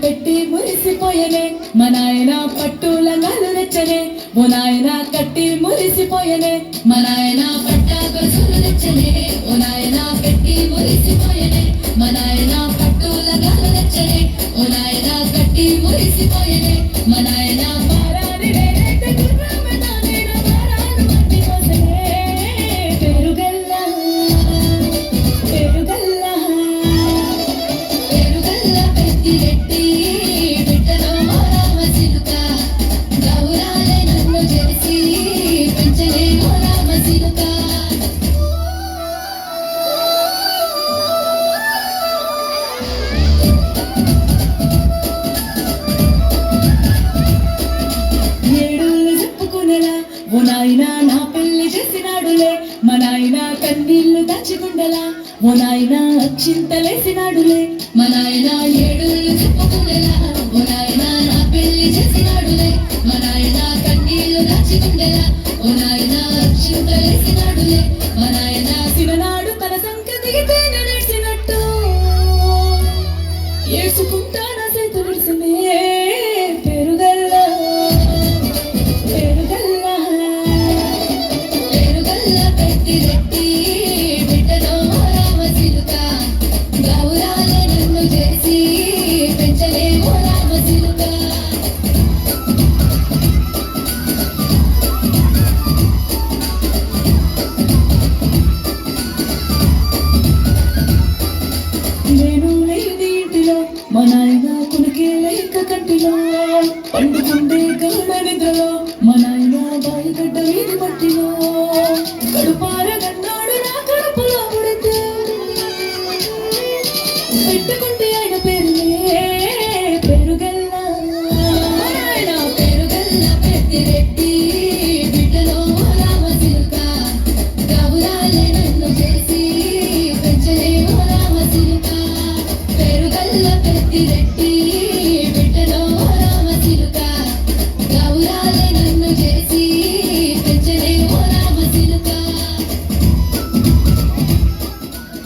పెట్టి మురిసిపోయనే మా నాయన పట్టుల నలు తెచ్చనే ఓ నాయన కట్టి మురిసిపోయనే మా నాయన పట్టా గొలుసులు తెచ్చనే ఓ నాయన పెట్టి మురిసిపోయనే మా నాయన పట్టుల నలు తెచ్చనే ఓ నాయన కట్టి మురిసిపోయనే మా నాయన పారాని రేట గుర్రమే నాయన పారాను మట్టి కోసనే పెరుగల్లా పెరుగల్లా పెరుగల్లా పెట్టి రెట్టి బిడ్డలో రామ సిలుక గౌరాలే నన్ను చేసి పెంచలే ఓ రామ సిలుక ఓ నాయన నా పెళ్లి చేసినాడులే మా నాయన కన్నీళ్లు దాచిగుండలా ఓ నాయన అక్షింతలేసినాడులే మా నాయన ఏడుళ్ళు చెప్పుకునేలా ఓ నాయన నా పెళ్లి చేసినాడులే మా నాయన కన్నీళ్లు దాచిగుండలా ఓ నాయన అక్షింతలేసినాడులే మా నాయన శివనాడు తన సంకతికి తేన నేర్చినట్టు ఏసుకుంటానా చేతులు విడిసినే పెరుగల్లా మా నాయన కునికే లేక కంటిలో పండుకుండే గౌడ నిద్రలో